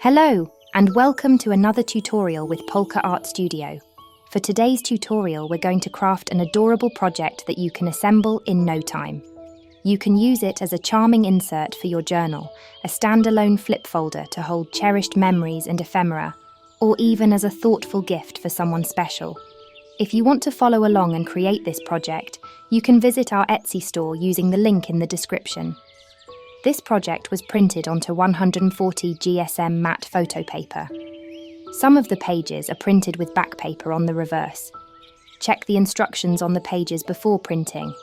Hello, and welcome to another tutorial with Polka Art Studio. For today's tutorial, we're going to craft an adorable project that you can assemble in no time. You can use it as a charming insert for your journal, a standalone flip folder to hold cherished memories and ephemera, or even as a thoughtful gift for someone special. If you want to follow along and create this project, you can visit our Etsy store using the link in the description. This project was printed onto 140 GSM matte photo paper. Some of the pages are printed with backpaper on the reverse. Check the instructions on the pages before printing.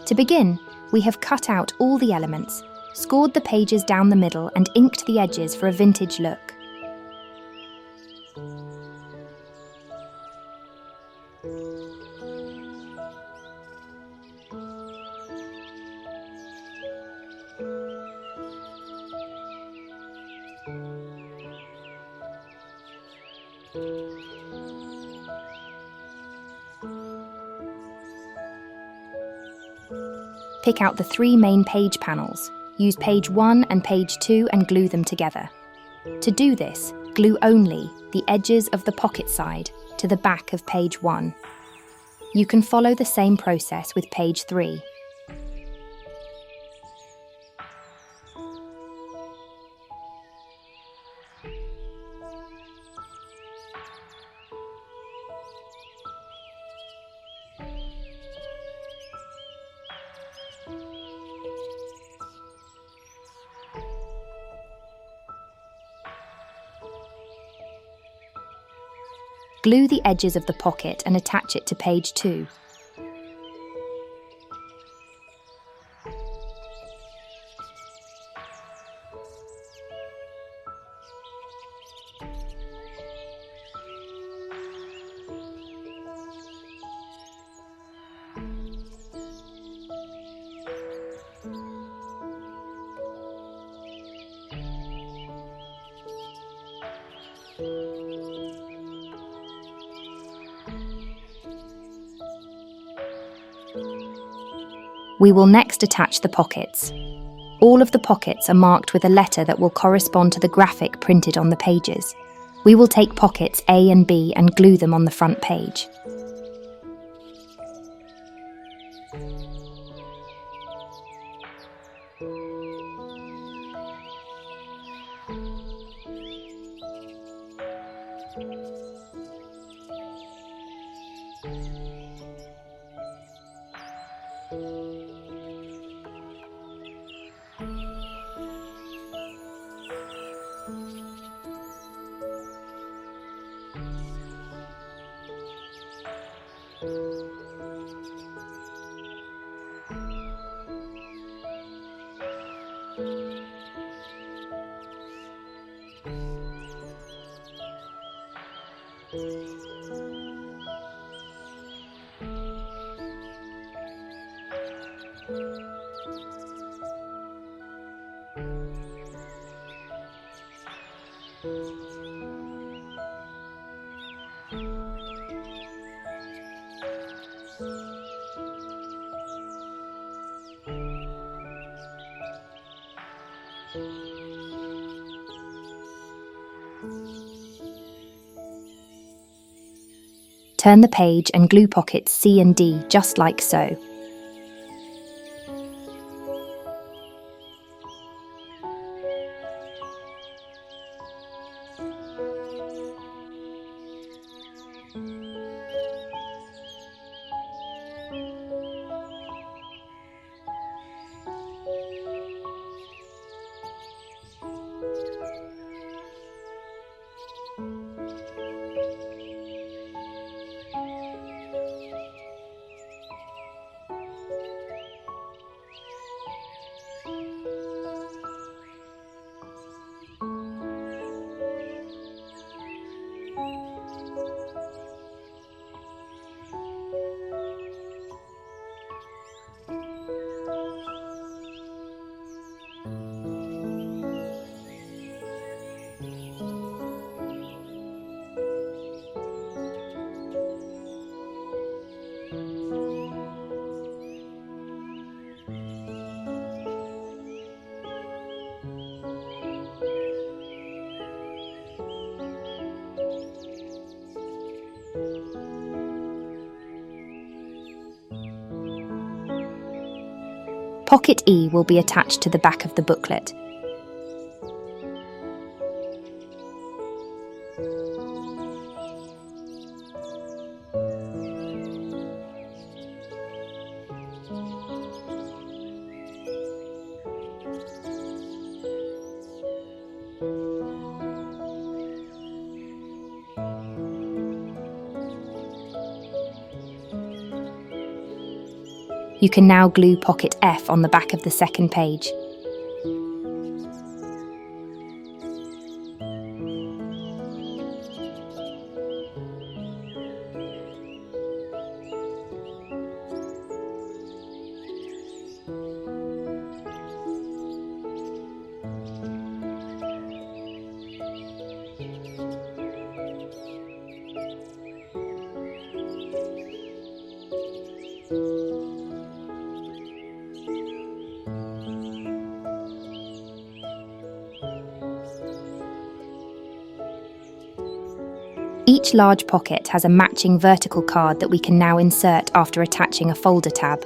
To begin, we have cut out all the elements, scored the pages down the middle and inked the edges for a vintage look. Pick out the three main page panels. Use page 1 and page 2 and glue them together. To do this, glue only the edges of the pocket side to the back of page 1. You can follow the same process with page 3. Glue the edges of the pocket and attach it to page 2. We will next attach the pockets. All of the pockets are marked with a letter that will correspond to the graphic printed on the pages. We will take pockets A and B and glue them on the front page. Turn the page and glue pockets C and D just like so. Pocket E will be attached to the back of the booklet. You can now glue pocket F on the back of the second page. Each large pocket has a matching vertical card that we can now insert after attaching a folder tab.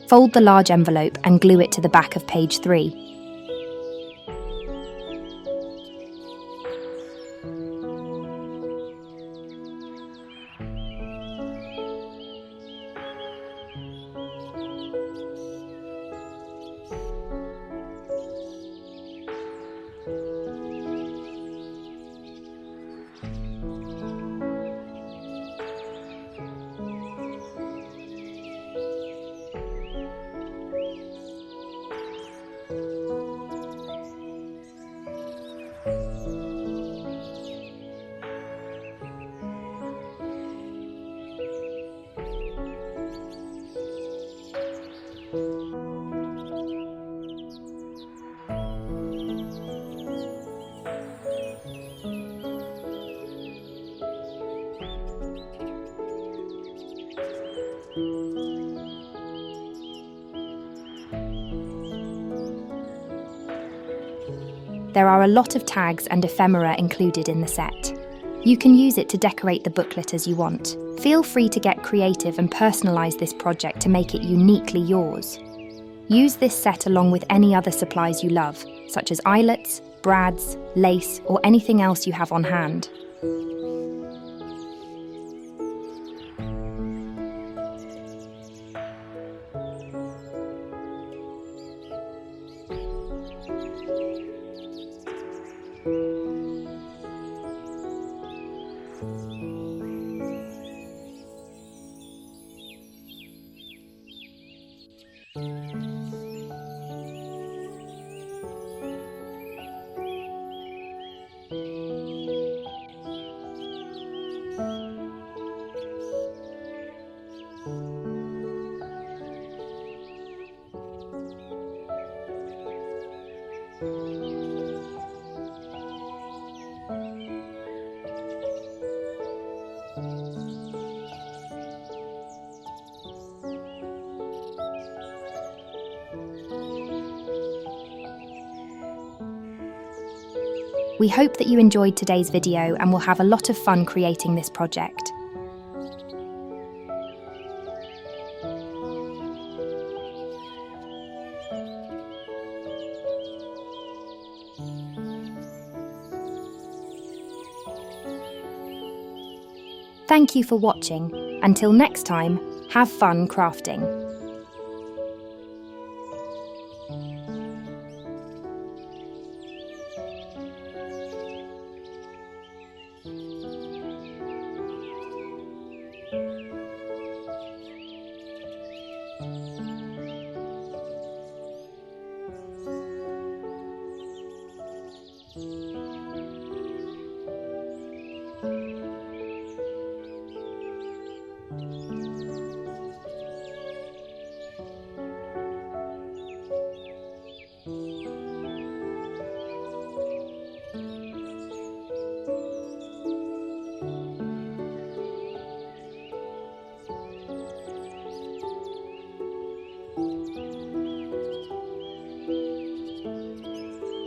Fold the large envelope and glue it to the back of page 3. There are a lot of tags and ephemera included in the set. You can use it to decorate the booklet as you want. Feel free to get creative and personalize this project to make it uniquely yours. Use this set along with any other supplies you love, such as eyelets, brads, lace, or anything else you have on hand. We hope that you enjoyed today's video and will have a lot of fun creating this project. Thank you for watching. Until next time, have fun crafting.